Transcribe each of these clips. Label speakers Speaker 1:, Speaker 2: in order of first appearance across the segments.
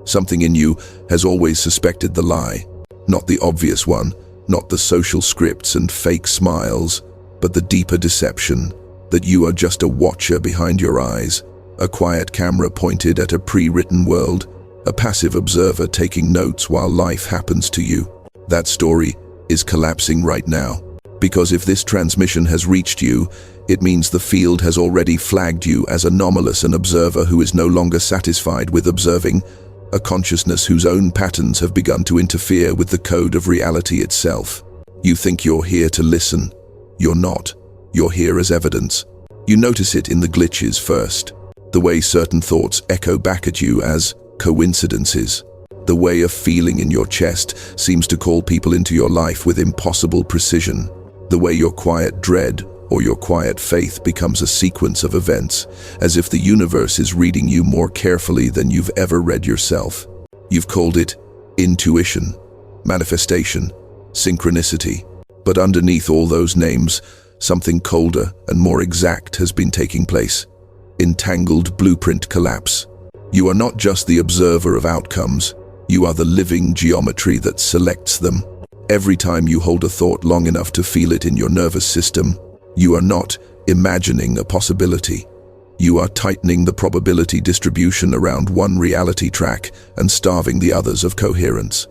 Speaker 1: Something in you has always suspected the lie. Not the obvious one, not the social scripts and fake smiles, but the deeper deception that you are just a watcher behind your eyes, a quiet camera pointed at a pre-written world, a passive observer taking notes while life happens to you. That story is collapsing right now. Because if this transmission has reached you, it means the field has already flagged you as anomalous, an observer who is no longer satisfied with observing, a consciousness whose own patterns have begun to interfere with the code of reality itself. You think you're here to listen. You're not. You're here as evidence. You notice it in the glitches first. The way certain thoughts echo back at you as coincidences. The way a feeling in your chest seems to call people into your life with impossible precision. The way your quiet dread or your quiet faith becomes a sequence of events, as if the universe is reading you more carefully than you've ever read yourself. You've called it intuition, manifestation, synchronicity. But underneath all those names, something colder and more exact has been taking place. Entangled blueprint collapse. You are not just the observer of outcomes, you are the living geometry that selects them. Every time you hold a thought long enough to feel it in your nervous system, you are not imagining a possibility. You are tightening the probability distribution around one reality track and starving the others of coherence.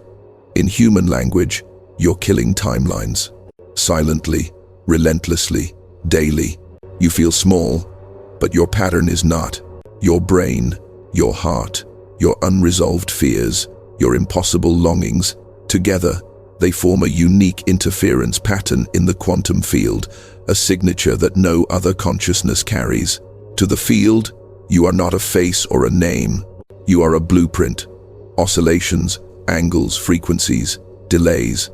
Speaker 1: In human language, you're killing timelines. Silently, relentlessly, daily. You feel small, but your pattern is not. Your brain, your heart, your unresolved fears, your impossible longings, together, they form a unique interference pattern in the quantum field, a signature that no other consciousness carries. To the field, you are not a face or a name. You are a blueprint. Oscillations, angles, frequencies, delays.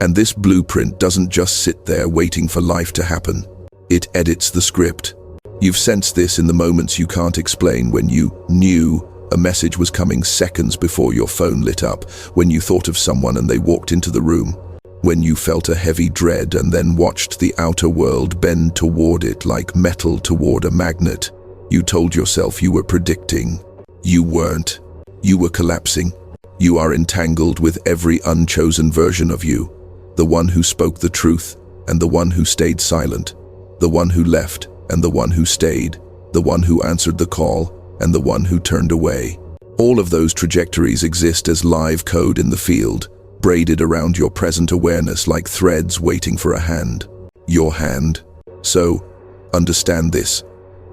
Speaker 1: And this blueprint doesn't just sit there waiting for life to happen. It edits the script. You've sensed this in the moments you can't explain, when you knew a message was coming seconds before your phone lit up, when you thought of someone and they walked into the room, when you felt a heavy dread and then watched the outer world bend toward it like metal toward a magnet. You told yourself you were predicting. You weren't. You were collapsing. You are entangled with every unchosen version of you, the one who spoke the truth and the one who stayed silent, the one who left and the one who stayed, the one who answered the call and the one who turned away. All of those trajectories exist as live code in the field, braided around your present awareness like threads waiting for a hand. Your hand. So, understand this.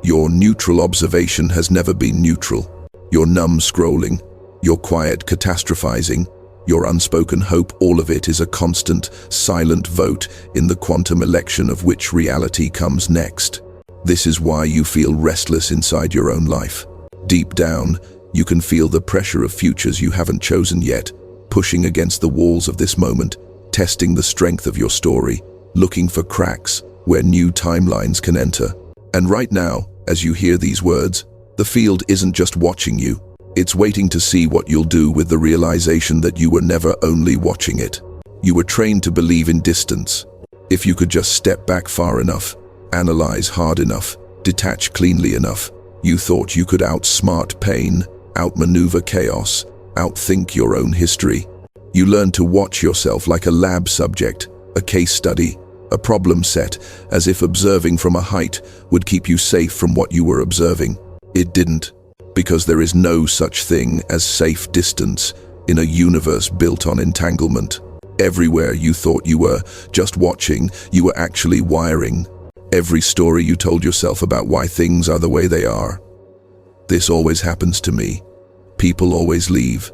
Speaker 1: Your neutral observation has never been neutral. Your numb scrolling, your quiet catastrophizing, your unspoken hope, all of it is a constant, silent vote in the quantum election of which reality comes next. This is why you feel restless inside your own life. Deep down, you can feel the pressure of futures you haven't chosen yet, pushing against the walls of this moment, testing the strength of your story, looking for cracks where new timelines can enter. And right now, as you hear these words, the field isn't just watching you. It's waiting to see what you'll do with the realization that you were never only watching it. You were trained to believe in distance. If you could just step back far enough, analyze hard enough, detach cleanly enough, you thought you could outsmart pain, outmaneuver chaos, outthink your own history. You learned to watch yourself like a lab subject, a case study, a problem set, as if observing from a height would keep you safe from what you were observing. It didn't, because there is no such thing as safe distance in a universe built on entanglement. Everywhere you thought you were just watching, you were actually wiring. Every story you told yourself about why things are the way they are. This always happens to me. People always leave.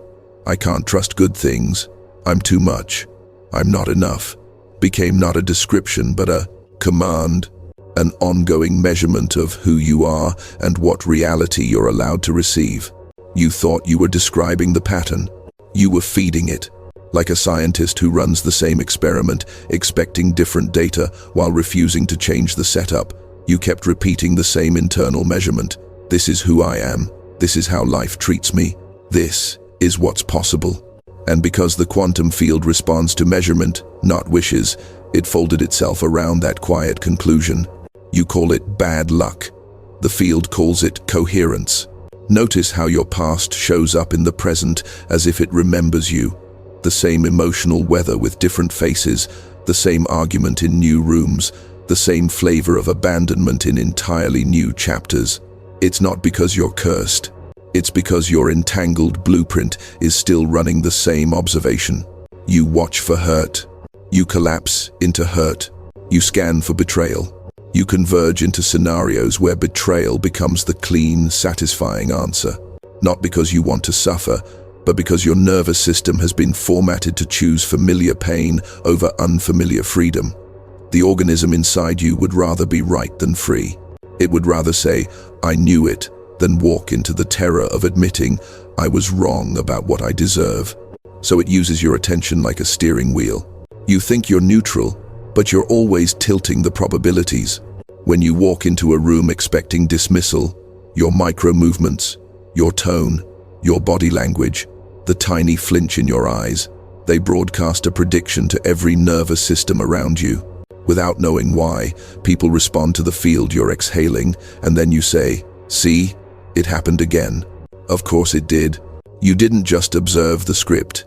Speaker 1: I can't trust good things. I'm too much. I'm not enough. Became not a description but a command, an ongoing measurement of who you are and what reality you're allowed to receive. You thought you were describing the pattern. You were feeding it. Like a scientist who runs the same experiment, expecting different data while refusing to change the setup, you kept repeating the same internal measurement. This is who I am. This is how life treats me. This is what's possible. And because the quantum field responds to measurement, not wishes, it folded itself around that quiet conclusion. You call it bad luck. The field calls it coherence. Notice how your past shows up in the present as if it remembers you. The same emotional weather with different faces, the same argument in new rooms, the same flavor of abandonment in entirely new chapters. It's not because you're cursed. It's because your entangled blueprint is still running the same observation. You watch for hurt. You collapse into hurt. You scan for betrayal. You converge into scenarios where betrayal becomes the clean, satisfying answer. Not because you want to suffer, but because your nervous system has been formatted to choose familiar pain over unfamiliar freedom. The organism inside you would rather be right than free. It would rather say, "I knew it," than walk into the terror of admitting, "I was wrong about what I deserve." So it uses your attention like a steering wheel. You think you're neutral, but you're always tilting the probabilities. When you walk into a room expecting dismissal, your micro-movements, your tone, your body language, the tiny flinch in your eyes, they broadcast a prediction to every nervous system around you. Without knowing why, people respond to the field you're exhaling, and then you say, "See, it happened again." Of course it did. You didn't just observe the script.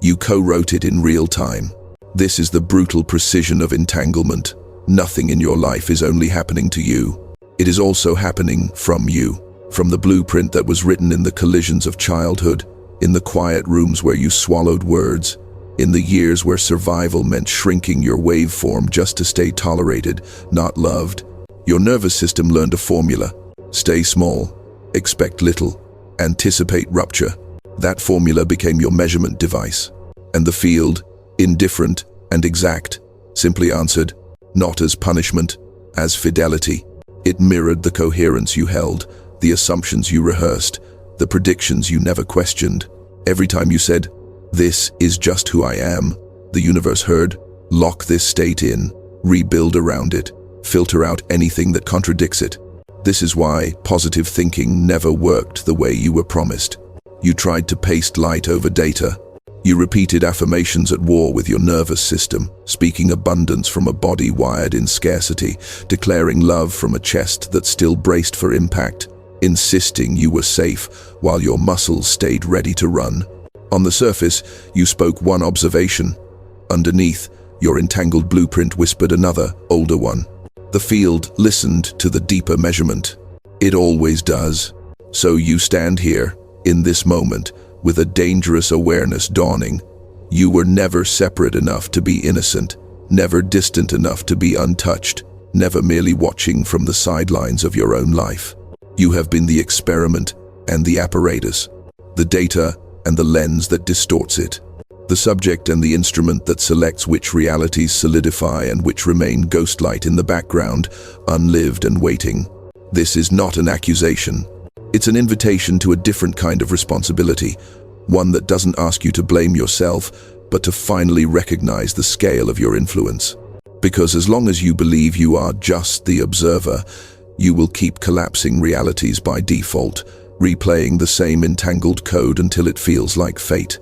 Speaker 1: You co-wrote it in real time. This is the brutal precision of entanglement. Nothing in your life is only happening to you. It is also happening from you, from the blueprint that was written in the collisions of childhood, in the quiet rooms where you swallowed words, in the years where survival meant shrinking your waveform just to stay tolerated, not loved. Your nervous system learned a formula: stay small, expect little, anticipate rupture. That formula became your measurement device. And the field, indifferent and exact, simply answered, not as punishment, as fidelity. It mirrored the coherence you held, the assumptions you rehearsed, the predictions you never questioned. Every time you said, "This is just who I am," the universe heard, "Lock this state in, rebuild around it, filter out anything that contradicts it." This is why positive thinking never worked the way you were promised. You tried to paste light over data. You repeated affirmations at war with your nervous system, speaking abundance from a body wired in scarcity, declaring love from a chest that still braced for impact, insisting you were safe while your muscles stayed ready to run. On the surface, you spoke one observation. Underneath, your entangled blueprint whispered another, older one. The field listened to the deeper measurement. It always does. So you stand here, in this moment, with a dangerous awareness dawning. You were never separate enough to be innocent, never distant enough to be untouched, never merely watching from the sidelines of your own life. You have been the experiment and the apparatus, the data and the lens that distorts it, the subject and the instrument that selects which realities solidify and which remain ghostlight in the background, unlived and waiting. This is not an accusation. It's an invitation to a different kind of responsibility, one that doesn't ask you to blame yourself, but to finally recognize the scale of your influence. Because as long as you believe you are just the observer, you will keep collapsing realities by default, replaying the same entangled code until it feels like fate.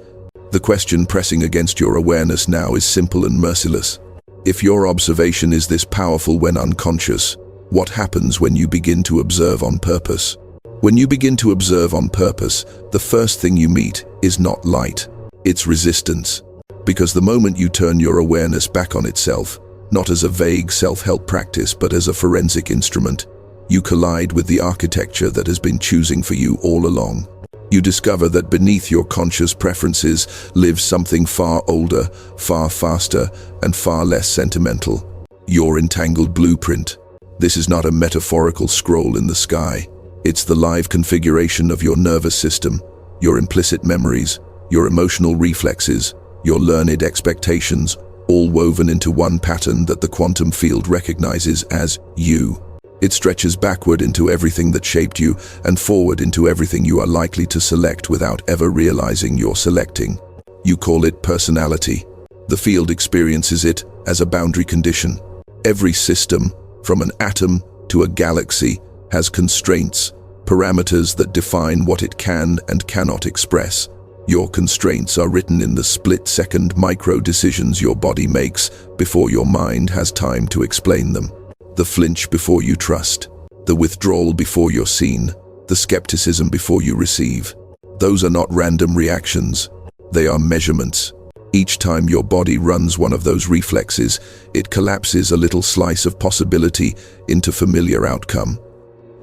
Speaker 1: The question pressing against your awareness now is simple and merciless. If your observation is this powerful when unconscious, what happens when you begin to observe on purpose? When you begin to observe on purpose, the first thing you meet is not light, it's resistance. Because the moment you turn your awareness back on itself, not as a vague self-help practice but as a forensic instrument, you collide with the architecture that has been choosing for you all along. You discover that beneath your conscious preferences lives something far older, far faster, and far less sentimental. Your entangled blueprint. This is not a metaphorical scroll in the sky. It's the live configuration of your nervous system, your implicit memories, your emotional reflexes, your learned expectations, all woven into one pattern that the quantum field recognizes as you. It stretches backward into everything that shaped you and forward into everything you are likely to select without ever realizing you're selecting. You call it personality. The field experiences it as a boundary condition. Every system, from an atom to a galaxy, has constraints, parameters that define what it can and cannot express. Your constraints are written in the split-second micro-decisions your body makes before your mind has time to explain them. The flinch before you trust, the withdrawal before you're seen, the skepticism before you receive. Those are not random reactions. They are measurements. Each time your body runs one of those reflexes, it collapses a little slice of possibility into familiar outcome.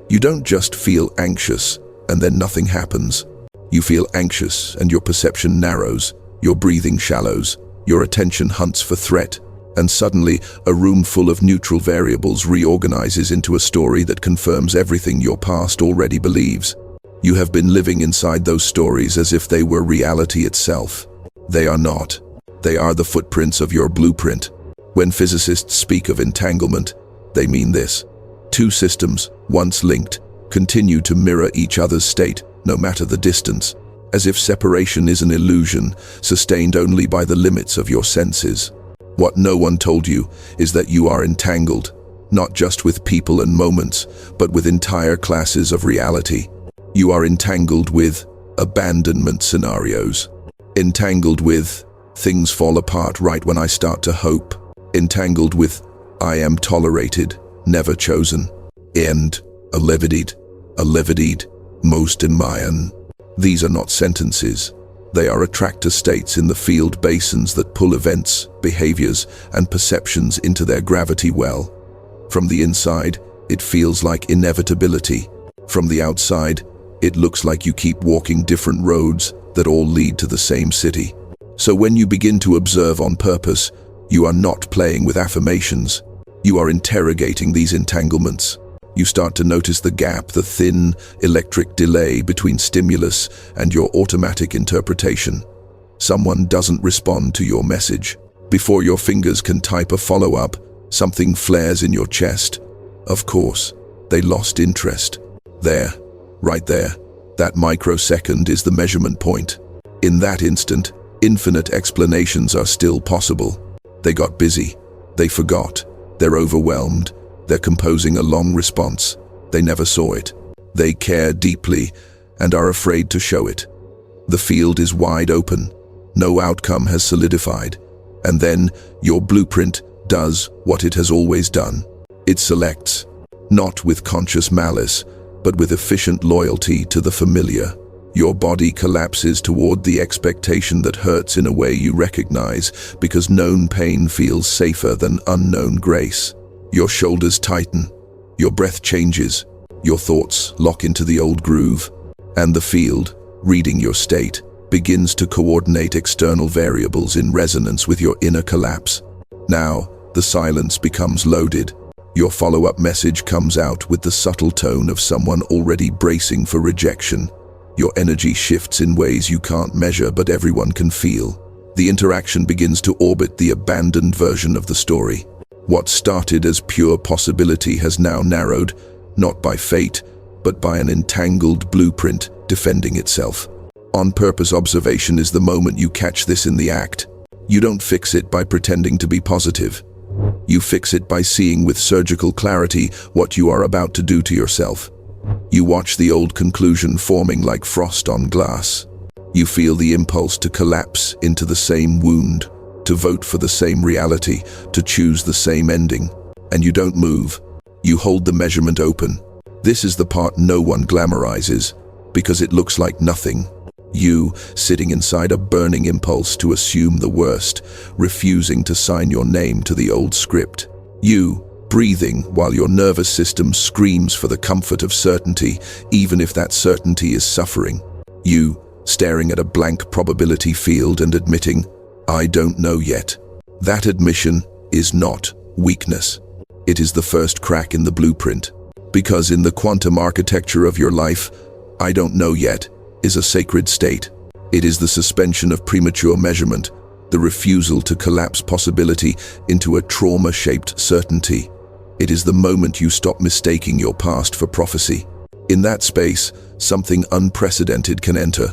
Speaker 1: You don't just feel anxious and then nothing happens. You feel anxious and your perception narrows, your breathing shallows, your attention hunts for threat, and suddenly a room full of neutral variables reorganizes into a story that confirms everything your past already believes. You have been living inside those stories as if they were reality itself. They are not. They are the footprints of your blueprint. When physicists speak of entanglement, they mean this. Two systems, once linked, continue to mirror each other's state, no matter the distance, as if separation is an illusion, sustained only by the limits of your senses. What no one told you is that you are entangled, not just with people and moments, but with entire classes of reality. You are entangled with abandonment scenarios. Entangled with things fall apart right when I start to hope. Entangled with I am tolerated, never chosen. And alevidied, most in Mayan. These are not sentences. They are attractor states in the field basins that pull events, behaviors, and perceptions into their gravity well. From the inside, it feels like inevitability. From the outside, it looks like you keep walking different roads that all lead to the same city. So when you begin to observe on purpose, you are not playing with affirmations. You are interrogating these entanglements. You start to notice the gap, the thin, electric delay between stimulus and your automatic interpretation. Someone doesn't respond to your message. Before your fingers can type a follow-up, something flares in your chest. Of course, they lost interest. There, right there, that microsecond is the measurement point. In that instant, infinite explanations are still possible. They got busy. They forgot. They're overwhelmed. They're composing a long response. They never saw it. They care deeply and are afraid to show it. The field is wide open. No outcome has solidified. And then your blueprint does what it has always done. It selects, not with conscious malice, but with efficient loyalty to the familiar. Your body collapses toward the expectation that hurts in a way you recognize, because known pain feels safer than unknown grace. Your shoulders tighten, your breath changes, your thoughts lock into the old groove, and the field, reading your state, begins to coordinate external variables in resonance with your inner collapse. Now, the silence becomes loaded. Your follow-up message comes out with the subtle tone of someone already bracing for rejection. Your energy shifts in ways you can't measure but everyone can feel. The interaction begins to orbit the abandoned version of the story. What started as pure possibility has now narrowed, not by fate, but by an entangled blueprint defending itself. On-purpose observation is the moment you catch this in the act. You don't fix it by pretending to be positive. You fix it by seeing with surgical clarity what you are about to do to yourself. You watch the old conclusion forming like frost on glass. You feel the impulse to collapse into the same wound, to vote for the same reality, to choose the same ending. And you don't move. You hold the measurement open. This is the part no one glamorizes, because it looks like nothing. You, sitting inside a burning impulse to assume the worst, refusing to sign your name to the old script. You, breathing while your nervous system screams for the comfort of certainty, even if that certainty is suffering. You, staring at a blank probability field and admitting, I don't know yet. That admission is not weakness. It is the first crack in the blueprint. Because in the quantum architecture of your life, I don't know yet is a sacred state. It is the suspension of premature measurement, the refusal to collapse possibility into a trauma-shaped certainty. It is the moment you stop mistaking your past for prophecy. In that space, something unprecedented can enter.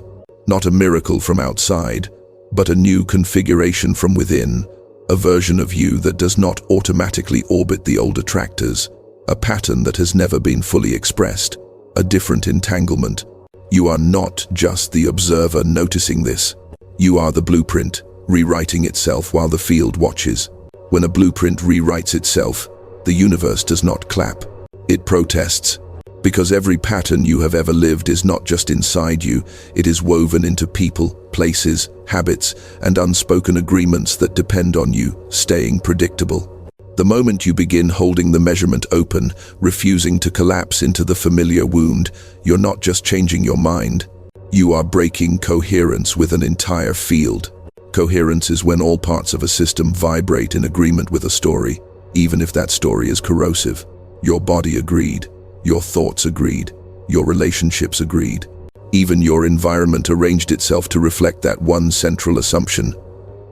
Speaker 1: Not a miracle from outside, but a new configuration from within, a version of you that does not automatically orbit the old attractors, a pattern that has never been fully expressed, a different entanglement. You are not just the observer noticing this. You are the blueprint, rewriting itself while the field watches. When a blueprint rewrites itself, the universe does not clap. It protests. Because every pattern you have ever lived is not just inside you, it is woven into people, places, habits, and unspoken agreements that depend on you staying predictable. The moment you begin holding the measurement open, refusing to collapse into the familiar wound, you're not just changing your mind. You are breaking coherence with an entire field. Coherence is when all parts of a system vibrate in agreement with a story, even if that story is corrosive. Your body agreed. Your thoughts agreed. Your relationships agreed. Even your environment arranged itself to reflect that one central assumption.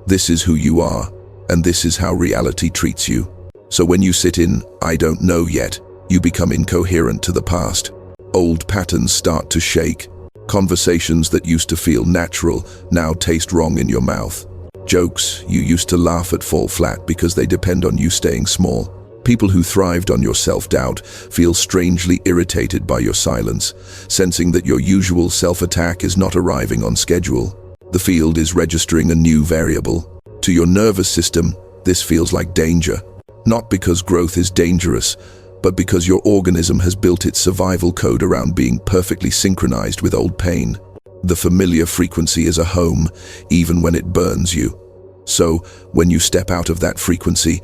Speaker 1: This is who you are, and this is how reality treats you. So when you sit in, "I don't know yet," you become incoherent to the past. Old patterns start to shake. Conversations that used to feel natural now taste wrong in your mouth. Jokes you used to laugh at fall flat because they depend on you staying small. People who thrived on your self-doubt feel strangely irritated by your silence, sensing that your usual self-attack is not arriving on schedule. The field is registering a new variable. To your nervous system, this feels like danger. Not because growth is dangerous, but because your organism has built its survival code around being perfectly synchronized with old pain. The familiar frequency is a home, even when it burns you. So, when you step out of that frequency,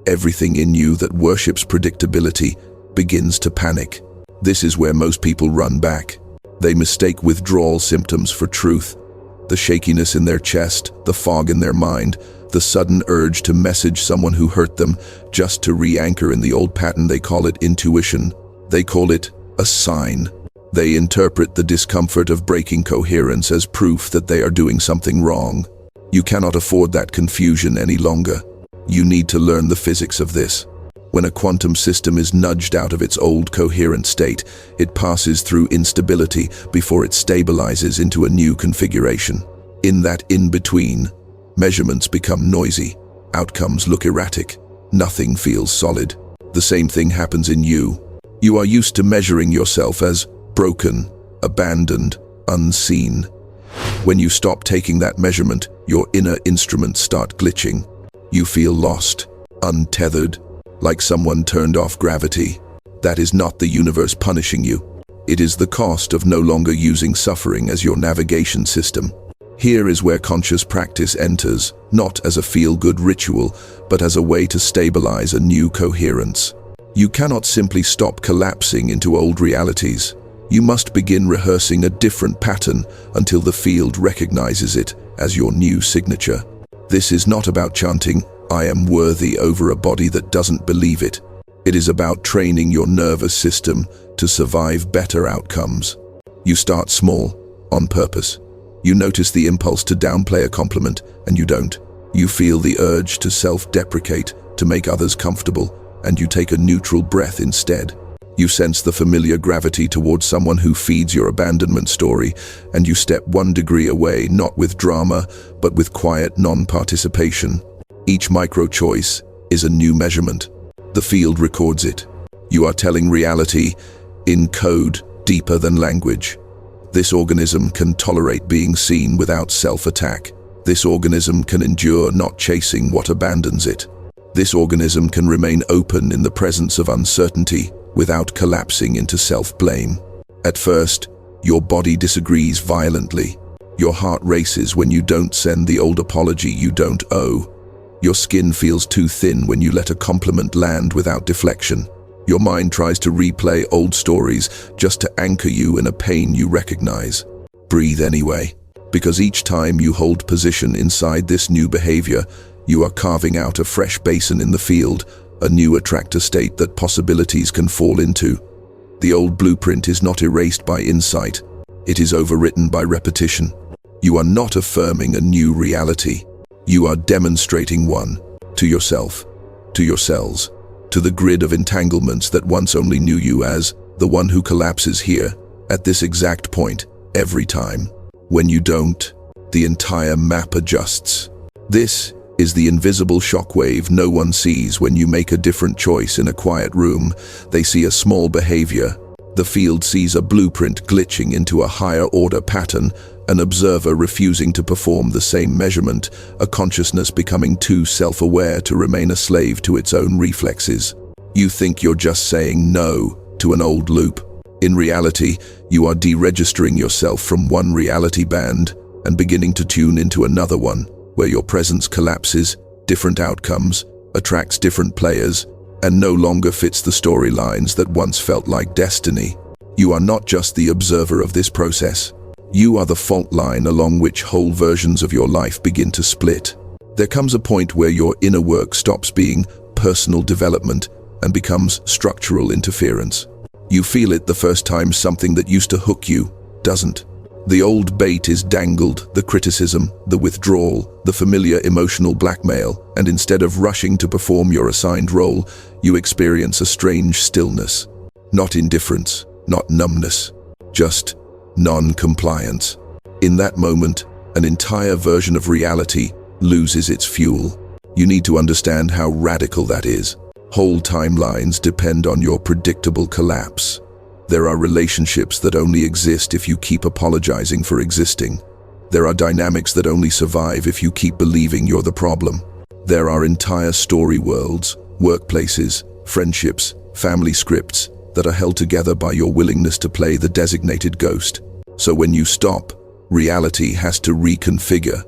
Speaker 1: everything in you that worships predictability begins to panic. This is where most people run back. They mistake withdrawal symptoms for truth. The shakiness in their chest, the fog in their mind, the sudden urge to message someone who hurt them just to re-anchor in the old pattern. They call it intuition. They call it a sign. They interpret the discomfort of breaking coherence as proof that they are doing something wrong. You cannot afford that confusion any longer. You need to learn the physics of this. When a quantum system is nudged out of its old coherent state, it passes through instability before it stabilizes into a new configuration. In that in-between, measurements become noisy, outcomes look erratic, nothing feels solid. The same thing happens in you. You are used to measuring yourself as broken, abandoned, unseen. When you stop taking that measurement, your inner instruments start glitching. You feel lost, untethered, like someone turned off gravity. That is not the universe punishing you. It is the cost of no longer using suffering as your navigation system. Here is where conscious practice enters, not as a feel-good ritual, but as a way to stabilize a new coherence. You cannot simply stop collapsing into old realities. You must begin rehearsing a different pattern until the field recognizes it as your new signature. This is not about chanting, "I am worthy" over a body that doesn't believe it. It is about training your nervous system to survive better outcomes. You start small, on purpose. You notice the impulse to downplay a compliment, and you don't. You feel the urge to self-deprecate, to make others comfortable, and you take a neutral breath instead. You sense the familiar gravity towards someone who feeds your abandonment story, and you step 1 degree away, not with drama, but with quiet non-participation. Each micro-choice is a new measurement. The field records it. You are telling reality in code deeper than language. This organism can tolerate being seen without self-attack. This organism can endure not chasing what abandons it. This organism can remain open in the presence of uncertainty without collapsing into self-blame. At first, your body disagrees violently. Your heart races when you don't send the old apology you don't owe. Your skin feels too thin when you let a compliment land without deflection. Your mind tries to replay old stories just to anchor you in a pain you recognize. Breathe anyway, because each time you hold position inside this new behavior, you are carving out a fresh basin in the field, a new attractor state that possibilities can fall into. The old blueprint is not erased by insight. It is overwritten by repetition. You are not affirming a new reality. You are demonstrating one, to yourself, to your cells, to the grid of entanglements that once only knew you as the one who collapses here, at this exact point, every time. When you don't, the entire map adjusts. This is the invisible shockwave no one sees when you make a different choice in a quiet room. They see a small behavior. The field sees a blueprint glitching into a higher order pattern, an observer refusing to perform the same measurement, a consciousness becoming too self-aware to remain a slave to its own reflexes. You think you're just saying no to an old loop, In reality, you are deregistering yourself from one reality band and beginning to tune into another one, where your presence collapses, different outcomes, attracts different players, and no longer fits the storylines that once felt like destiny. You are not just the observer of this process. You are the fault line along which whole versions of your life begin to split. There comes a point where your inner work stops being personal development and becomes structural interference. You feel it the first time something that used to hook you doesn't. The old bait is dangled, the criticism, the withdrawal, the familiar emotional blackmail, and instead of rushing to perform your assigned role, you experience a strange stillness. Not indifference, not numbness, just non-compliance. In that moment, an entire version of reality loses its fuel. You need to understand how radical that is. Whole timelines depend on your predictable collapse. There are relationships that only exist if you keep apologizing for existing. There are dynamics that only survive if you keep believing you're the problem. There are entire story worlds, workplaces, friendships, family scripts that are held together by your willingness to play the designated ghost. So when you stop, reality has to reconfigure.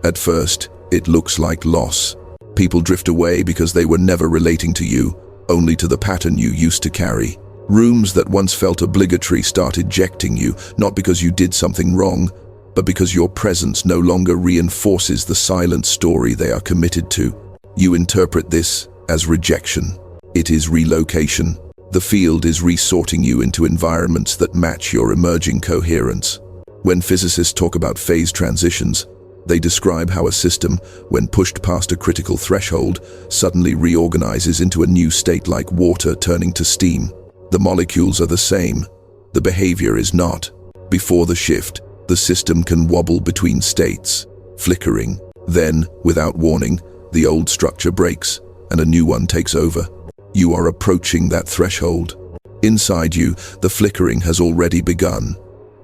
Speaker 1: At first, it looks like loss. People drift away because they were never relating to you, only to the pattern you used to carry. Rooms that once felt obligatory start ejecting you, not because you did something wrong, but because your presence no longer reinforces the silent story they are committed to. You interpret this as rejection. It is relocation. The field is resorting you into environments that match your emerging coherence. When physicists talk about phase transitions, they describe how a system, when pushed past a critical threshold, suddenly reorganizes into a new state like water turning to steam. The molecules are the same. The behavior is not. Before the shift, the system can wobble between states, flickering. Then, without warning, the old structure breaks and a new one takes over. You are approaching that threshold. Inside you, the flickering has already begun.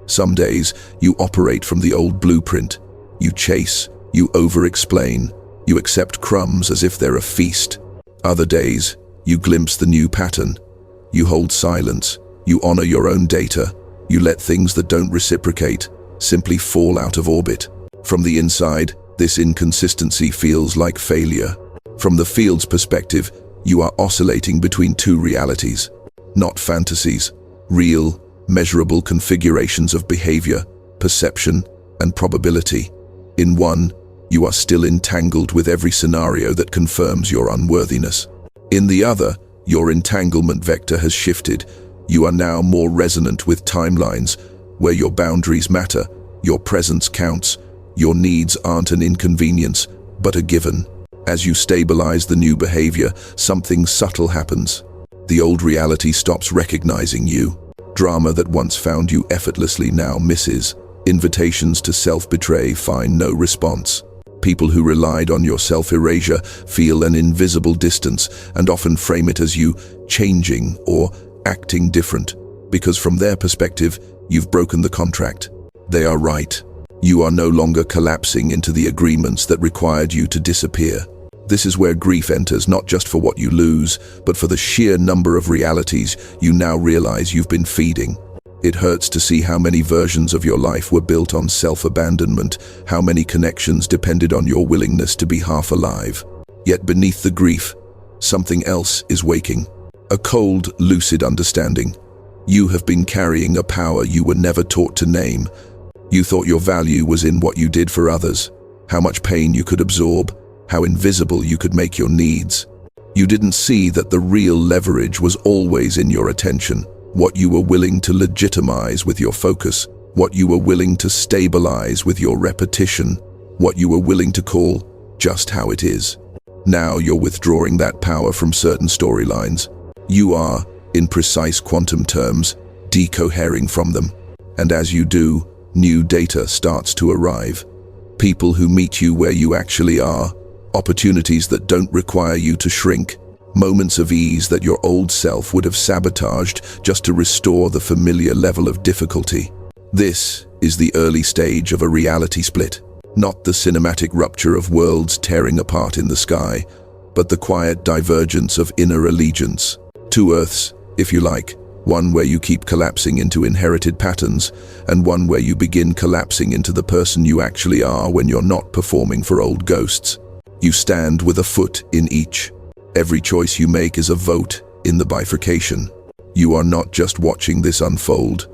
Speaker 1: Some days, you operate from the old blueprint. You chase, you over-explain, you accept crumbs as if they're a feast. Other days, you glimpse the new pattern. You hold silence, you honor your own data, you let things that don't reciprocate simply fall out of orbit. From the inside, this inconsistency feels like failure. From the field's perspective, you are oscillating between two realities, not fantasies, real, measurable configurations of behavior, perception, and probability. In one, you are still entangled with every scenario that confirms your unworthiness. In the other, your entanglement vector has shifted. You are now more resonant with timelines where your boundaries matter, your presence counts, your needs aren't an inconvenience, but a given. As you stabilize the new behavior, something subtle happens. The old reality stops recognizing you. Drama that once found you effortlessly now misses. Invitations to self-betray find no response. People who relied on your self-erasure feel an invisible distance and often frame it as you changing or acting different, because from their perspective, you've broken the contract. They are right. You are no longer collapsing into the agreements that required you to disappear. This is where grief enters, not just for what you lose, but for the sheer number of realities you now realize you've been feeding. It hurts to see how many versions of your life were built on self-abandonment, how many connections depended on your willingness to be half alive. Yet beneath the grief, something else is waking. A cold, lucid understanding. You have been carrying a power you were never taught to name. You thought your value was in what you did for others, how much pain you could absorb, how invisible you could make your needs. You didn't see that the real leverage was always in your attention. What you were willing to legitimize with your focus, what you were willing to stabilize with your repetition, what you were willing to call just how it is. Now you're withdrawing that power from certain storylines. You are, in precise quantum terms, decohering from them. And as you do, new data starts to arrive. People who meet you where you actually are, opportunities that don't require you to shrink, moments of ease that your old self would have sabotaged just to restore the familiar level of difficulty. This is the early stage of a reality split, not the cinematic rupture of worlds tearing apart in the sky, but the quiet divergence of inner allegiance. Two Earths, if you like, One where you keep collapsing into inherited patterns, and one where you begin collapsing into the person you actually are when you're not performing for old ghosts. You stand with a foot in each. Every choice you make is a vote in the bifurcation. You are not just watching this unfold.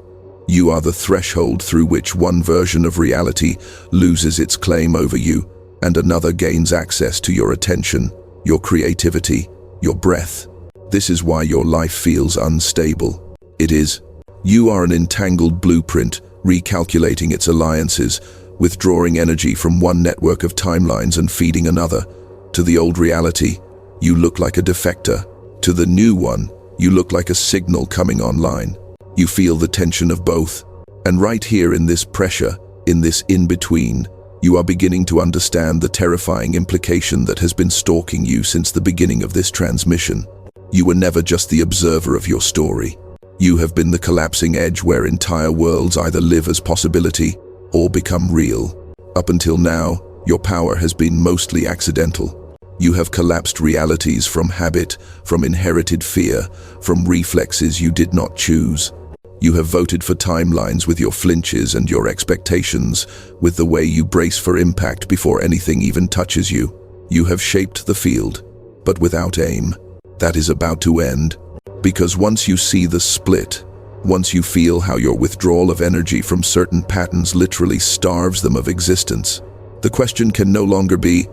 Speaker 1: You are the threshold through which one version of reality loses its claim over you, and another gains access to your attention, your creativity, your breath. This is why your life feels unstable. It is. You are an entangled blueprint, recalculating its alliances, withdrawing energy from one network of timelines and feeding another. To the old reality, you look like a defector. To the new one, you look like a signal coming online. You feel the tension of both. And right here in this pressure, in this in-between, you are beginning to understand the terrifying implication that has been stalking you since the beginning of this transmission. You were never just the observer of your story. You have been the collapsing edge where entire worlds either live as possibility or become real. Up until now, your power has been mostly accidental. You have collapsed realities from habit, from inherited fear, from reflexes you did not choose. You have voted for timelines with your flinches and your expectations, with the way you brace for impact before anything even touches you. You have shaped the field, but without aim. That is about to end, because once you see the split, once you feel how your withdrawal of energy from certain patterns literally starves them of existence, the question can no longer be,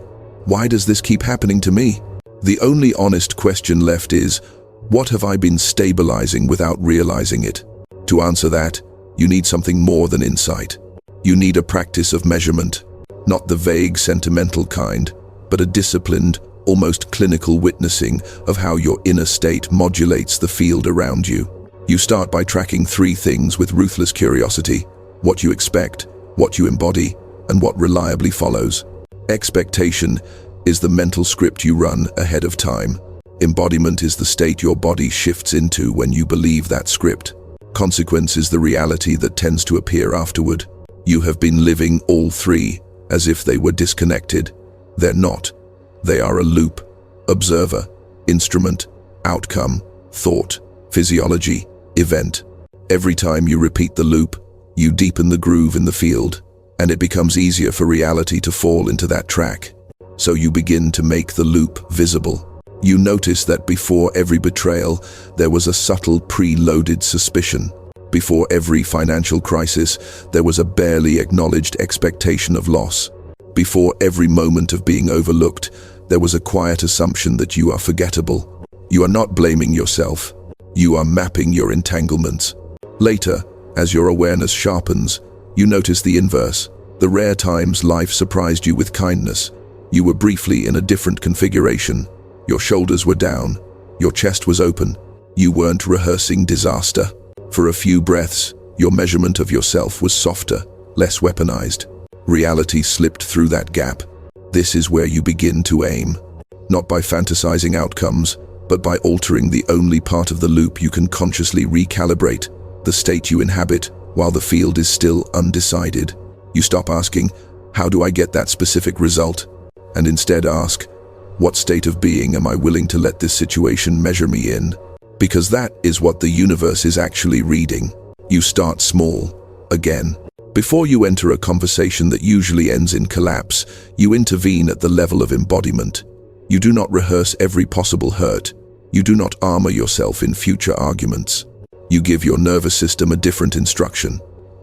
Speaker 1: why does this keep happening to me? The only honest question left is, what have I been stabilizing without realizing it? To answer that, you need something more than insight. You need a practice of measurement, not the vague, sentimental kind, but a disciplined, almost clinical witnessing of how your inner state modulates the field around you. You start by tracking 3 things with ruthless curiosity: what you expect, what you embody, and what reliably follows. Expectation is the mental script you run ahead of time. Embodiment is the state your body shifts into when you believe that script. Consequence is the reality that tends to appear afterward. You have been living all 3 as if they were disconnected. They're not. They are a loop: observer, instrument, outcome, thought, physiology, event. Every time you repeat the loop, you deepen the groove in the field, and it becomes easier for reality to fall into that track. So you begin to make the loop visible. You notice that before every betrayal, there was a subtle pre-loaded suspicion. Before every financial crisis, there was a barely acknowledged expectation of loss. Before every moment of being overlooked, there was a quiet assumption that you are forgettable. You are not blaming yourself. You are mapping your entanglements. Later, as your awareness sharpens, you notice the inverse. The rare times life surprised you with kindness. You were briefly in a different configuration. Your shoulders were down. Your chest was open. You weren't rehearsing disaster. For a few breaths, your measurement of yourself was softer, less weaponized. Reality slipped through that gap. This is where you begin to aim, not by fantasizing outcomes, but by altering the only part of the loop you can consciously recalibrate, the state you inhabit while the field is still undecided. You stop asking, how do I get that specific result? And instead ask, what state of being am I willing to let this situation measure me in? Because that is what the universe is actually reading. You start small, again. Before you enter a conversation that usually ends in collapse, you intervene at the level of embodiment. You do not rehearse every possible hurt. You do not armor yourself in future arguments. You give your nervous system a different instruction.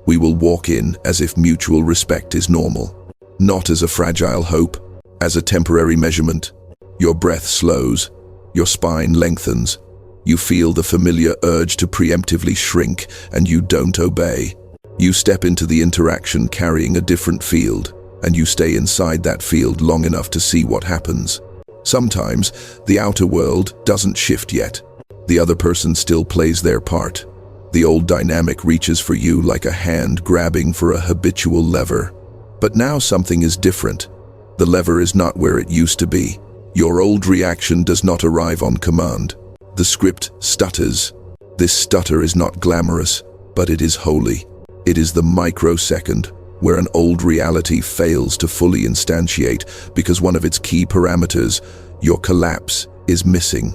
Speaker 1: We will walk in as if mutual respect is normal, not as a fragile hope, as a temporary measurement. Your breath slows, your spine lengthens. You feel the familiar urge to preemptively shrink, and you don't obey. You step into the interaction carrying a different field, and you stay inside that field long enough to see what happens. Sometimes, the outer world doesn't shift yet. The other person still plays their part. The old dynamic reaches for you like a hand grabbing for a habitual lever. But now something is different. The lever is not where it used to be. Your old reaction does not arrive on command. The script stutters. This stutter is not glamorous, but it is holy. It is the microsecond where an old reality fails to fully instantiate because one of its key parameters, your collapse, is missing.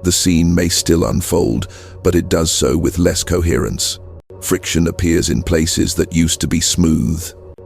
Speaker 1: The scene may still unfold, but it does so with less coherence. Friction appears in places that used to be smooth.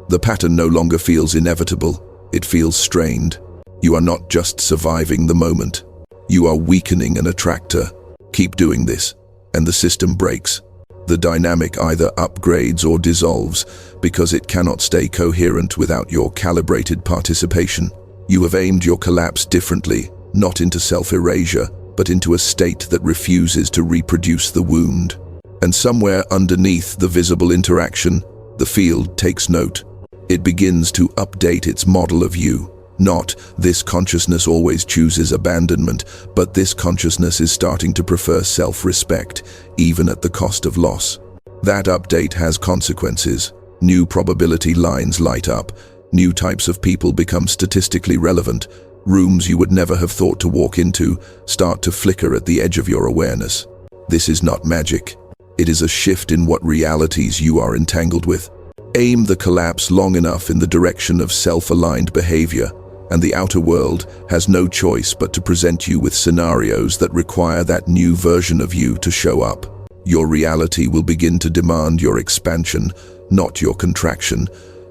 Speaker 1: The pattern no longer feels inevitable, it feels strained. You are not just surviving the moment. You are weakening an attractor. Keep doing this, and the system breaks. The dynamic either upgrades or dissolves, because it cannot stay coherent without your calibrated participation. You have aimed your collapse differently, not into self-erasure, but into a state that refuses to reproduce the wound. And somewhere underneath the visible interaction, the field takes note. It begins to update its model of you. Not, this consciousness always chooses abandonment, but this consciousness is starting to prefer self-respect, even at the cost of loss. That update has consequences. New probability lines light up. New types of people become statistically relevant. Rooms you would never have thought to walk into start to flicker at the edge of your awareness. This is not magic. It is a shift in what realities you are entangled with. Aim the collapse long enough in the direction of self-aligned behavior, and the outer world has no choice but to present you with scenarios that require that new version of you to show up. Your reality will begin to demand your expansion, not your contraction,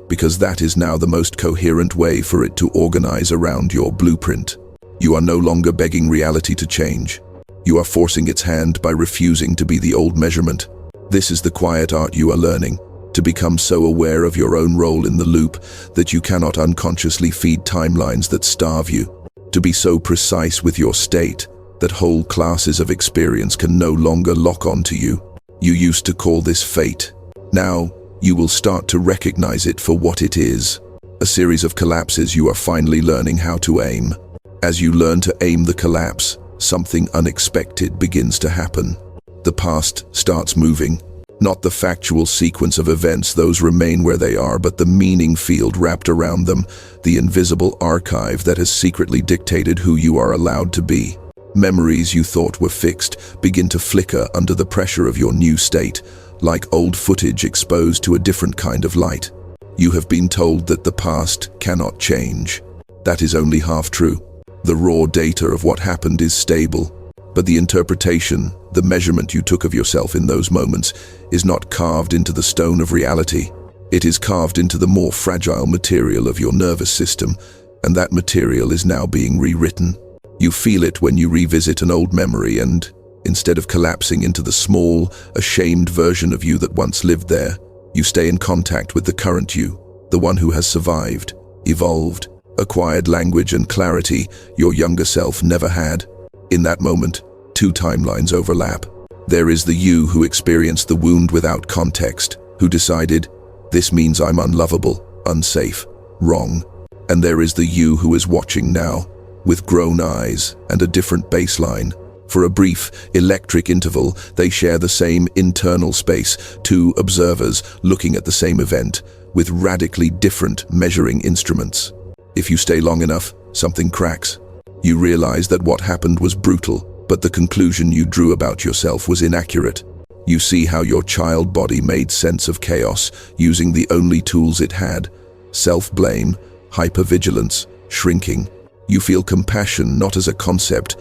Speaker 1: because that is now the most coherent way for it to organize around your blueprint. You are no longer begging reality to change. You are forcing its hand by refusing to be the old measurement. This is the quiet art you are learning, to become so aware of your own role in the loop that you cannot unconsciously feed timelines that starve you. To be so precise with your state that whole classes of experience can no longer lock onto you. You used to call this fate. Now, you will start to recognize it for what it is. A series of collapses you are finally learning how to aim. As you learn to aim the collapse, something unexpected begins to happen. The past starts moving. Not the factual sequence of events, those remain where they are, but the meaning field wrapped around them, the invisible archive that has secretly dictated who you are allowed to be. Memories you thought were fixed begin to flicker under the pressure of your new state, like old footage exposed to a different kind of light. You have been told that the past cannot change. That is only half true. The raw data of what happened is stable, but the interpretation, the measurement you took of yourself in those moments, is not carved into the stone of reality. It is carved into the more fragile material of your nervous system, and that material is now being rewritten. You feel it when you revisit an old memory and, instead of collapsing into the small, ashamed version of you that once lived there, you stay in contact with the current you, the one who has survived, evolved, acquired language and clarity your younger self never had. In that moment, two timelines overlap. There is the you who experienced the wound without context, who decided, this means I'm unlovable, unsafe, wrong. And there is the you who is watching now, with grown eyes and a different baseline. For a brief, electric interval, they share the same internal space, two observers looking at the same event, with radically different measuring instruments. If you stay long enough, something cracks. You realize that what happened was brutal, but the conclusion you drew about yourself was inaccurate. You see how your child body made sense of chaos, using the only tools it had: self-blame, hypervigilance, shrinking. You feel compassion not as a concept,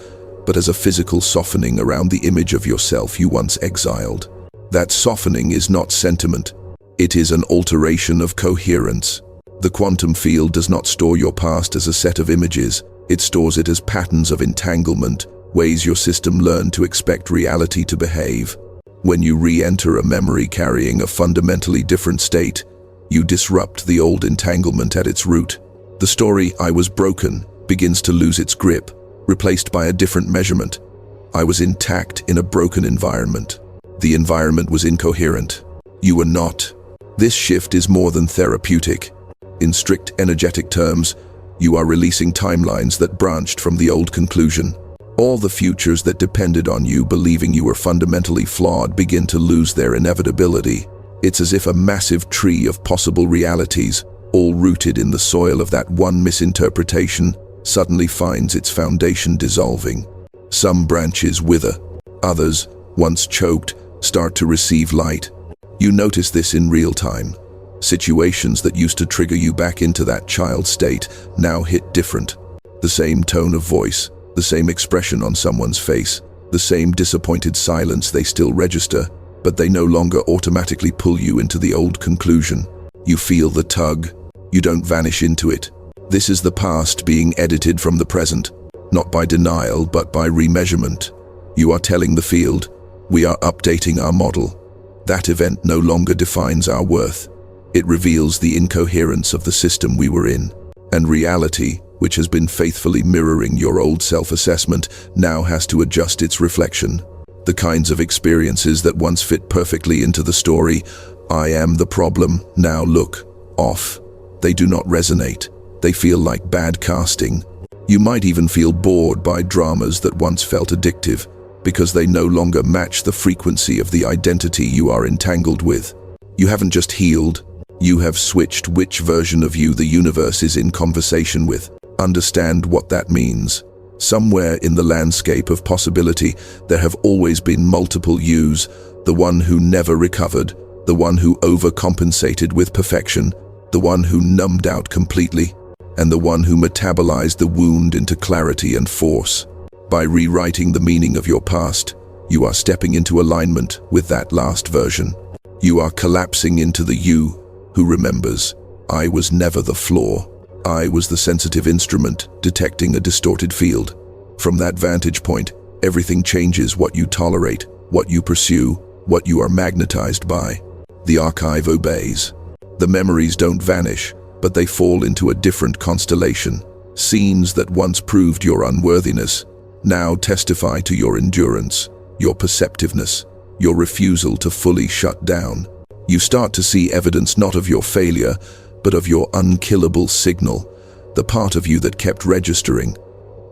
Speaker 1: but as a physical softening around the image of yourself you once exiled. That softening is not sentiment. It is an alteration of coherence. The quantum field does not store your past as a set of images. It stores it as patterns of entanglement, ways your system learned to expect reality to behave. When you re-enter a memory carrying a fundamentally different state, you disrupt the old entanglement at its root. The story, I was broken, begins to lose its grip, replaced by a different measurement. I was intact in a broken environment. The environment was incoherent. You were not. This shift is more than therapeutic. In strict energetic terms, you are releasing timelines that branched from the old conclusion. All the futures that depended on you believing you were fundamentally flawed begin to lose their inevitability. It's as if a massive tree of possible realities, all rooted in the soil of that one misinterpretation, suddenly finds its foundation dissolving. Some branches wither. Others, once choked, start to receive light. You notice this in real time. Situations that used to trigger you back into that child state now hit different. The same tone of voice, the same expression on someone's face, The same disappointed silence they still register, but they no longer automatically pull you into the old conclusion. You feel the tug. You don't vanish into it. This is the past being edited from the present, not by denial but by remeasurement. You are telling the field, we are updating our model. That event no longer defines our worth. It reveals the incoherence of the system we were in. And reality, which has been faithfully mirroring your old self-assessment, now has to adjust its reflection. The kinds of experiences that once fit perfectly into the story, I am the problem, now look off. They do not resonate. They feel like bad casting. You might even feel bored by dramas that once felt addictive, because they no longer match the frequency of the identity you are entangled with. You haven't just healed. You have switched which version of you the universe is in conversation with. Understand what that means. Somewhere in the landscape of possibility, there have always been multiple yous, the one who never recovered, the one who overcompensated with perfection, the one who numbed out completely, and the one who metabolized the wound into clarity and force. By rewriting the meaning of your past, you are stepping into alignment with that last version. You are collapsing into the you who remembers, I was never the flaw. I was the sensitive instrument detecting a distorted field. From that vantage point, everything changes: what you tolerate, what you pursue, what you are magnetized by. The archive obeys. The memories don't vanish, but they fall into a different constellation. Scenes that once proved your unworthiness now testify to your endurance, your perceptiveness, your refusal to fully shut down. You start to see evidence not of your failure, but of your unkillable signal, the part of you that kept registering.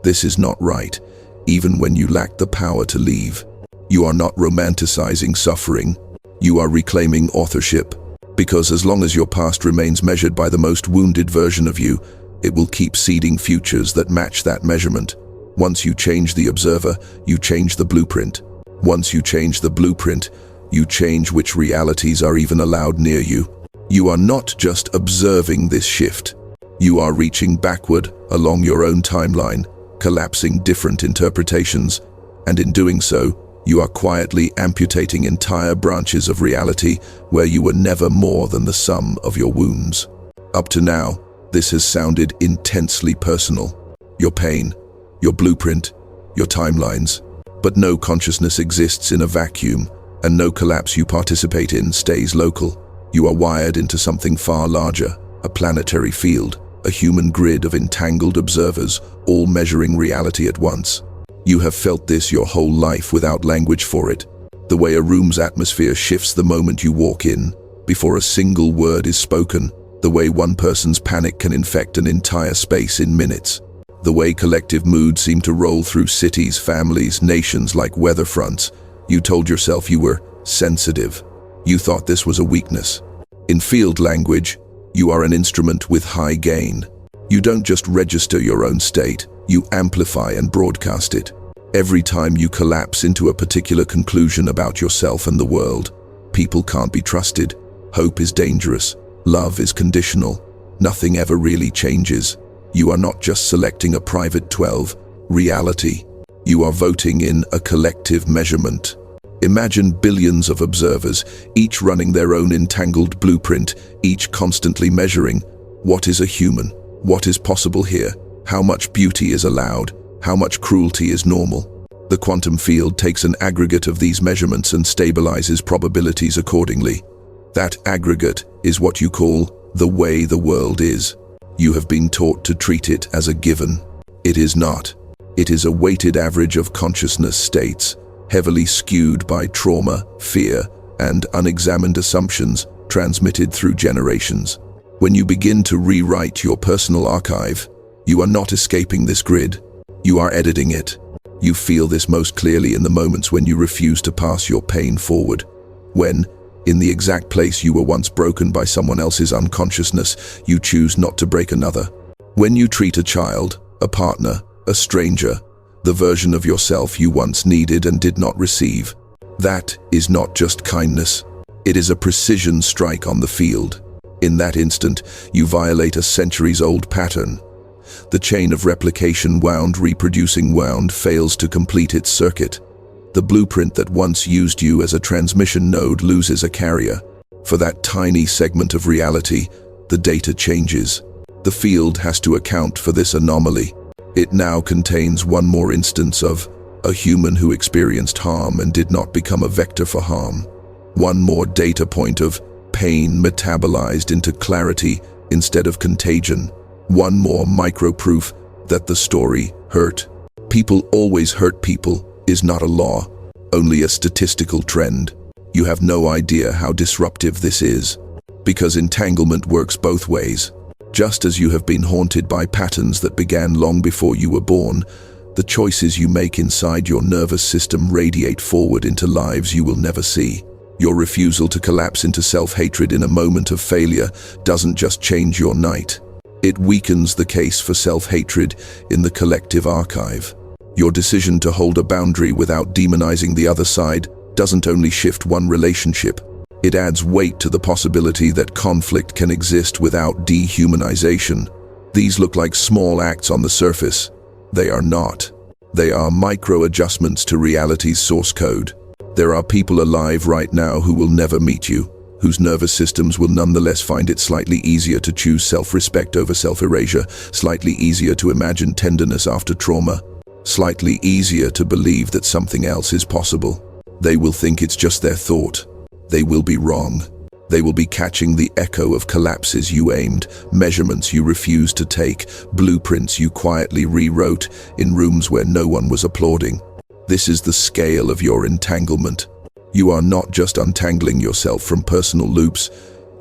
Speaker 1: This is not right, even when you lacked the power to leave. You are not romanticizing suffering. You are reclaiming authorship. Because as long as your past remains measured by the most wounded version of you, it will keep seeding futures that match that measurement. Once you change the observer, you change the blueprint. Once you change the blueprint, you change which realities are even allowed near you. You are not just observing this shift. You are reaching backward along your own timeline, collapsing different interpretations, and in doing so, you are quietly amputating entire branches of reality where you were never more than the sum of your wounds. Up to now, this has sounded intensely personal. Your pain, your blueprint, your timelines. But no consciousness exists in a vacuum, and no collapse you participate in stays local. You are wired into something far larger, a planetary field, a human grid of entangled observers, all measuring reality at once. You have felt this your whole life without language for it. The way a room's atmosphere shifts the moment you walk in, before a single word is spoken. The way one person's panic can infect an entire space in minutes. The way collective moods seem to roll through cities, families, nations like weather fronts. You told yourself you were sensitive. You thought this was a weakness. In field language, you are an instrument with high gain. You don't just register your own state, you amplify and broadcast it. Every time you collapse into a particular conclusion about yourself and the world, people can't be trusted. Hope is dangerous. Love is conditional. Nothing ever really changes. You are not just selecting a private 12 reality. You are voting in a collective measurement. Imagine billions of observers, each running their own entangled blueprint, each constantly measuring, what is a human? What is possible here? How much beauty is allowed? How much cruelty is normal? The quantum field takes an aggregate of these measurements and stabilizes probabilities accordingly. That aggregate is what you call the way the world is. You have been taught to treat it as a given. It is not. It is a weighted average of consciousness states, heavily skewed by trauma, fear, and unexamined assumptions transmitted through generations. When you begin to rewrite your personal archive, you are not escaping this grid. You are editing it. You feel this most clearly in the moments when you refuse to pass your pain forward. When, in the exact place you were once broken by someone else's unconsciousness, you choose not to break another. When you treat a child, a partner, a stranger, the version of yourself you once needed and did not receive. That is not just kindness. It is a precision strike on the field. In that instant, you violate a centuries-old pattern. The chain of replication wound reproducing wound fails to complete its circuit. The blueprint that once used you as a transmission node loses a carrier. For that tiny segment of reality, the data changes. The field has to account for this anomaly. It now contains one more instance of a human who experienced harm and did not become a vector for harm. One more data point of pain metabolized into clarity instead of contagion. One more micro-proof that the story hurt. People always hurt people is not a law, only a statistical trend. You have no idea how disruptive this is, because entanglement works both ways. Just as you have been haunted by patterns that began long before you were born, the choices you make inside your nervous system radiate forward into lives you will never see. Your refusal to collapse into self-hatred in a moment of failure doesn't just change your night. It weakens the case for self-hatred in the collective archive. Your decision to hold a boundary without demonizing the other side doesn't only shift one relationship, it adds weight to the possibility that conflict can exist without dehumanization. These look like small acts on the surface. They are not. They are micro-adjustments to reality's source code. There are people alive right now who will never meet you, whose nervous systems will nonetheless find it slightly easier to choose self-respect over self-erasure, slightly easier to imagine tenderness after trauma, slightly easier to believe that something else is possible. They will think it's just their thought. They will be wrong. They will be catching the echo of collapses you aimed, measurements you refused to take, blueprints you quietly rewrote in rooms where no one was applauding. This is the scale of your entanglement. You are not just untangling yourself from personal loops,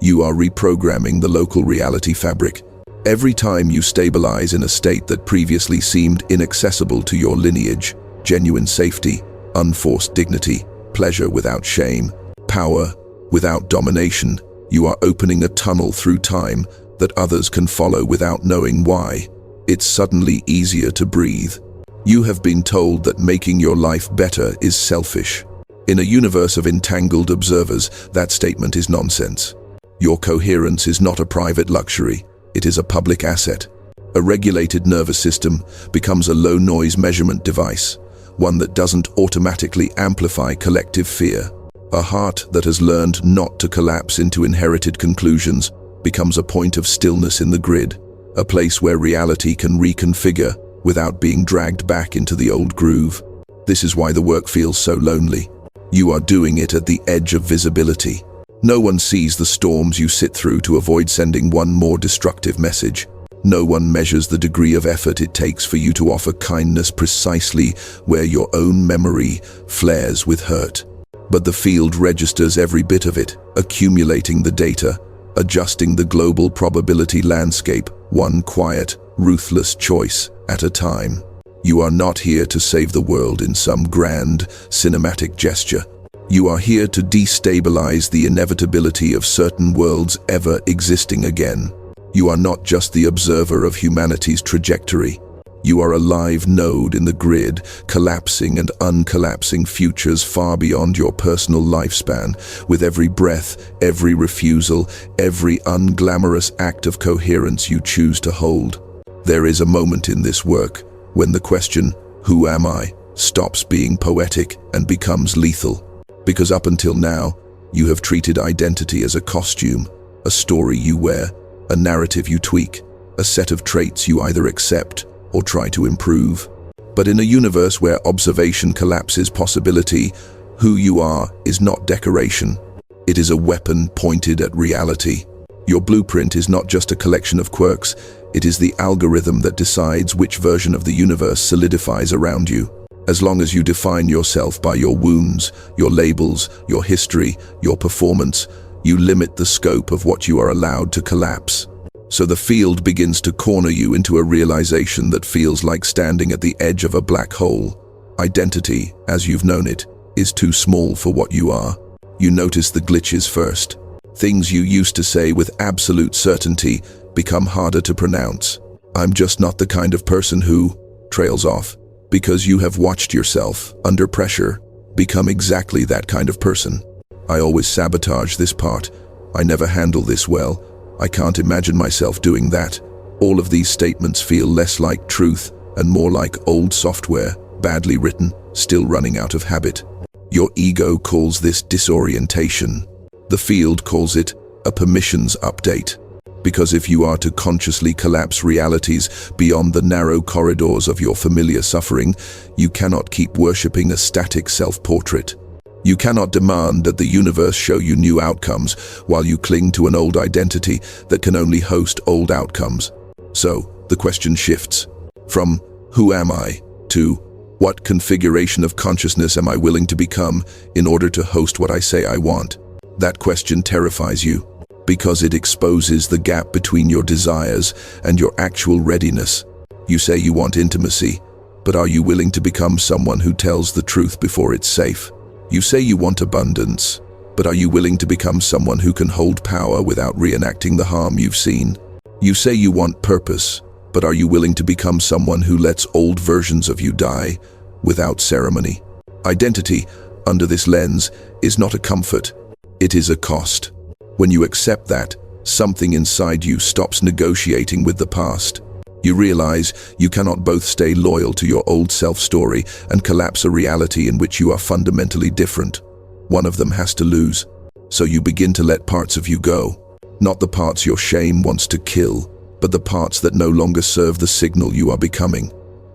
Speaker 1: you are reprogramming the local reality fabric. Every time you stabilize in a state that previously seemed inaccessible to your lineage, genuine safety, unforced dignity, pleasure without shame, power without domination, you are opening a tunnel through time that others can follow without knowing why. It's suddenly easier to breathe. You have been told that making your life better is selfish. In a universe of entangled observers, that statement is nonsense. Your coherence is not a private luxury, it is a public asset. A regulated nervous system becomes a low-noise measurement device, one that doesn't automatically amplify collective fear. A heart that has learned not to collapse into inherited conclusions becomes a point of stillness in the grid, a place where reality can reconfigure without being dragged back into the old groove. This is why the work feels so lonely. You are doing it at the edge of visibility. No one sees the storms you sit through to avoid sending one more destructive message. No one measures the degree of effort it takes for you to offer kindness precisely where your own memory flares with hurt. But the field registers every bit of it, accumulating the data, adjusting the global probability landscape, one quiet, ruthless choice at a time. You are not here to save the world in some grand, cinematic gesture. You are here to destabilize the inevitability of certain worlds ever existing again. You are not just the observer of humanity's trajectory. You are a live node in the grid, collapsing and uncollapsing futures far beyond your personal lifespan. With every breath, every refusal, every unglamorous act of coherence you choose to hold. There is a moment in this work when the question, "Who am I?" stops being poetic and becomes lethal. Because up until now, you have treated identity as a costume, a story you wear, a narrative you tweak, a set of traits you either accept or try to improve. But in a universe where observation collapses possibility, who you are is not decoration. It is a weapon pointed at reality. Your blueprint is not just a collection of quirks, it is the algorithm that decides which version of the universe solidifies around you. As long as you define yourself by your wounds, your labels, your history, your performance, you limit the scope of what you are allowed to collapse. So the field begins to corner you into a realization that feels like standing at the edge of a black hole. Identity, as you've known it, is too small for what you are. You notice the glitches first. Things you used to say with absolute certainty become harder to pronounce. "I'm just not the kind of person who," trails off, because you have watched yourself, under pressure, become exactly that kind of person. "I always sabotage this part. I never handle this well. I can't imagine myself doing that." All of these statements feel less like truth and more like old software, badly written, still running out of habit. Your ego calls this disorientation. The field calls it a permissions update. Because if you are to consciously collapse realities beyond the narrow corridors of your familiar suffering, you cannot keep worshipping a static self-portrait. You cannot demand that the universe show you new outcomes while you cling to an old identity that can only host old outcomes. So, the question shifts from who am I to what configuration of consciousness am I willing to become in order to host what I say I want? That question terrifies you because it exposes the gap between your desires and your actual readiness. You say you want intimacy, but are you willing to become someone who tells the truth before it's safe? You say you want abundance, but are you willing to become someone who can hold power without reenacting the harm you've seen? You say you want purpose, but are you willing to become someone who lets old versions of you die without ceremony? Identity, under this lens, is not a comfort, it is a cost. When you accept that, something inside you stops negotiating with the past. You realize you cannot both stay loyal to your old self-story and collapse a reality in which you are fundamentally different. One of them has to lose. So you begin to let parts of you go. Not the parts your shame wants to kill, but the parts that no longer serve the signal you are becoming.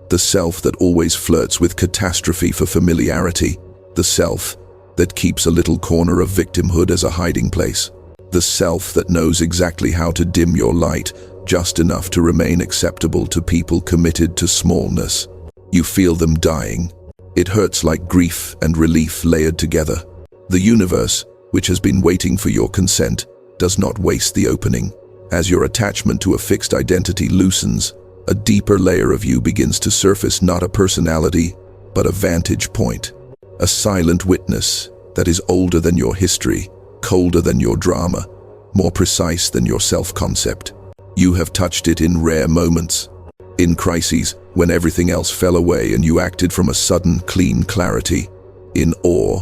Speaker 1: The self that always flirts with catastrophe for familiarity. The self that keeps a little corner of victimhood as a hiding place. The self that knows exactly how to dim your light, just enough to remain acceptable to people committed to smallness. You feel them dying. It hurts like grief and relief layered together. The universe, which has been waiting for your consent, does not waste the opening. As your attachment to a fixed identity loosens, a deeper layer of you begins to surface, not a personality, but a vantage point. A silent witness that is older than your history, colder than your drama, more precise than your self-concept. You have touched it in rare moments. In crises, when everything else fell away and you acted from a sudden, clean clarity. In awe,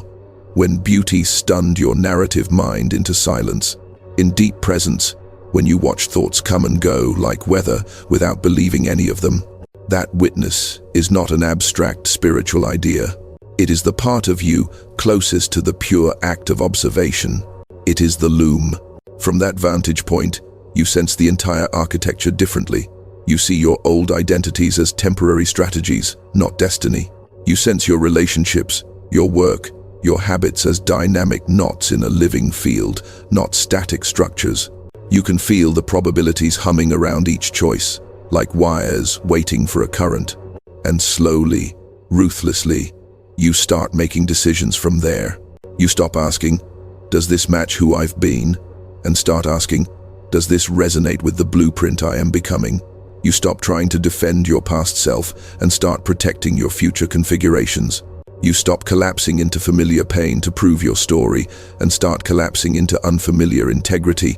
Speaker 1: when beauty stunned your narrative mind into silence. In deep presence, when you watched thoughts come and go like weather without believing any of them. That witness is not an abstract spiritual idea. It is the part of you closest to the pure act of observation. It is the loom. From that vantage point, you sense the entire architecture differently. You see your old identities as temporary strategies, not destiny. You sense your relationships, your work, your habits as dynamic knots in a living field, not static structures. You can feel the probabilities humming around each choice, like wires waiting for a current. And slowly, ruthlessly, you start making decisions from there. You stop asking, does this match who I've been? And start asking, does this resonate with the blueprint I am becoming? You stop trying to defend your past self and start protecting your future configurations. You stop collapsing into familiar pain to prove your story and start collapsing into unfamiliar integrity,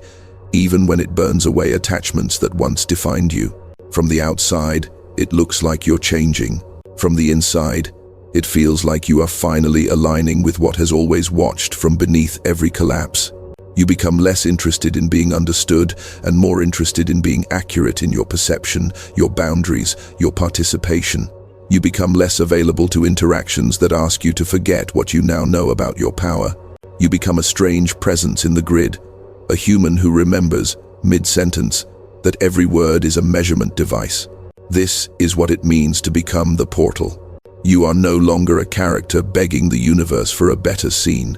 Speaker 1: even when it burns away attachments that once defined you. From the outside, it looks like you're changing. From the inside, it feels like you are finally aligning with what has always watched from beneath every collapse. You become less interested in being understood and more interested in being accurate in your perception, your boundaries, your participation. You become less available to interactions that ask you to forget what you now know about your power. You become a strange presence in the grid, a human who remembers, mid-sentence, that every word is a measurement device. This is what it means to become the portal. You are no longer a character begging the universe for a better scene.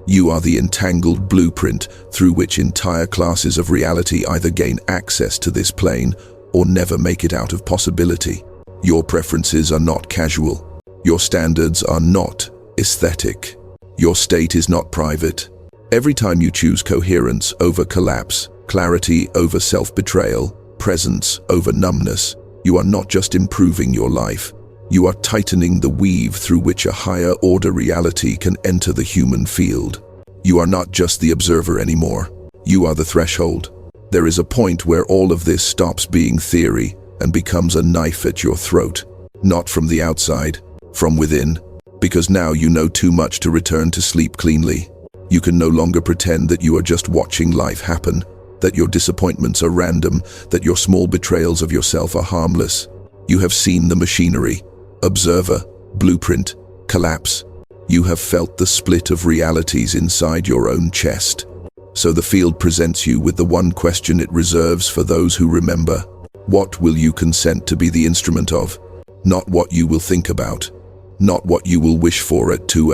Speaker 1: You are the entangled blueprint through which entire classes of reality either gain access to this plane or never make it out of possibility. Your preferences are not casual. Your standards are not aesthetic. Your state is not private. Every time you choose coherence over collapse, clarity over self-betrayal, presence over numbness, you are not just improving your life. You are tightening the weave through which a higher-order reality can enter the human field. You are not just the observer anymore. You are the threshold. There is a point where all of this stops being theory and becomes a knife at your throat. Not from the outside, from within. Because now you know too much to return to sleep cleanly. You can no longer pretend that you are just watching life happen, that your disappointments are random, that your small betrayals of yourself are harmless. You have seen the machinery. Observer, blueprint, collapse. You have felt the split of realities inside your own chest. So the field presents you with the one question it reserves for those who remember. What will you consent to be the instrument of? Not what you will think about. Not what you will wish for at 2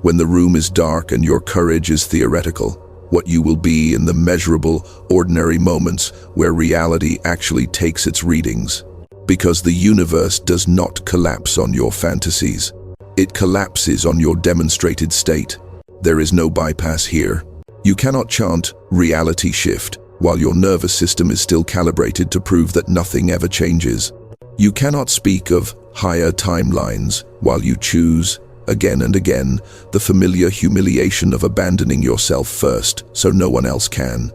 Speaker 1: when the room is dark and your courage is theoretical. What you will be in the measurable, ordinary moments where reality actually takes its readings. Because the universe does not collapse on your fantasies. It collapses on your demonstrated state. There is no bypass here. You cannot chant reality shift while your nervous system is still calibrated to prove that nothing ever changes. You cannot speak of higher timelines while you choose, again and again, the familiar humiliation of abandoning yourself first so no one else can.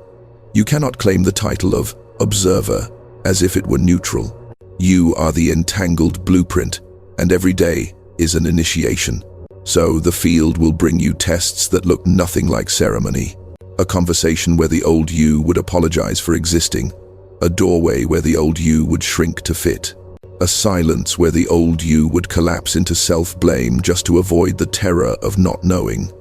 Speaker 1: You cannot claim the title of observer as if it were neutral. You are the entangled blueprint, and every day is an initiation. So the field will bring you tests that look nothing like ceremony. A conversation where the old you would apologize for existing. A doorway where the old you would shrink to fit. A silence where the old you would collapse into self-blame just to avoid the terror of not knowing.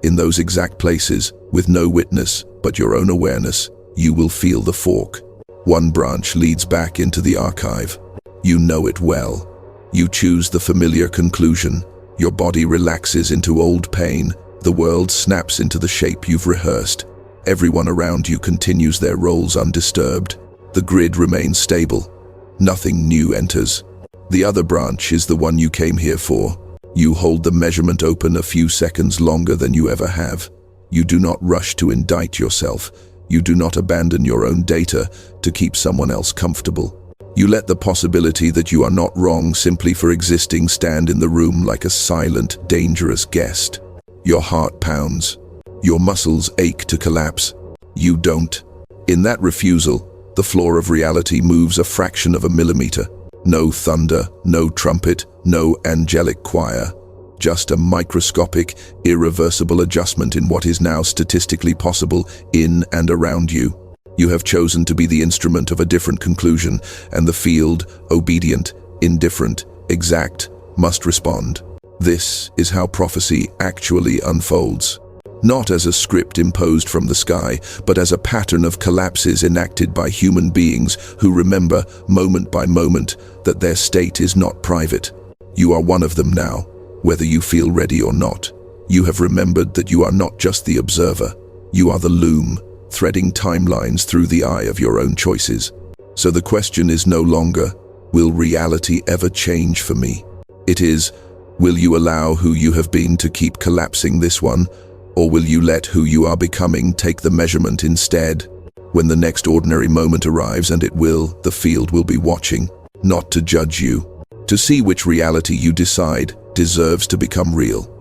Speaker 1: In those exact places, with no witness but your own awareness, you will feel the fork. One branch leads back into the archive. You know it well. You choose the familiar conclusion. Your body relaxes into old pain. The world snaps into the shape you've rehearsed. Everyone around you continues their roles undisturbed. The grid remains stable. Nothing new enters. The other branch is the one you came here for. You hold the measurement open a few seconds longer than you ever have. You do not rush to indict yourself. You do not abandon your own data to keep someone else comfortable. You let the possibility that you are not wrong simply for existing stand in the room like a silent, dangerous guest. Your heart pounds. Your muscles ache to collapse. You don't. In that refusal, the floor of reality moves a fraction of a millimeter. No thunder, no trumpet, no angelic choir. Just a microscopic, irreversible adjustment in what is now statistically possible in and around you. You have chosen to be the instrument of a different conclusion, and the field, obedient, indifferent, exact, must respond. This is how prophecy actually unfolds. Not as a script imposed from the sky, but as a pattern of collapses enacted by human beings who remember, moment by moment, that their state is not private. You are one of them now, whether you feel ready or not. You have remembered that you are not just the observer. You are the loom, threading timelines through the eye of your own choices. So the question is no longer, will reality ever change for me? It is, will you allow who you have been to keep collapsing this one, or will you let who you are becoming take the measurement instead? When the next ordinary moment arrives, and it will, the field will be watching, not to judge you, to see which reality you decide deserves to become real.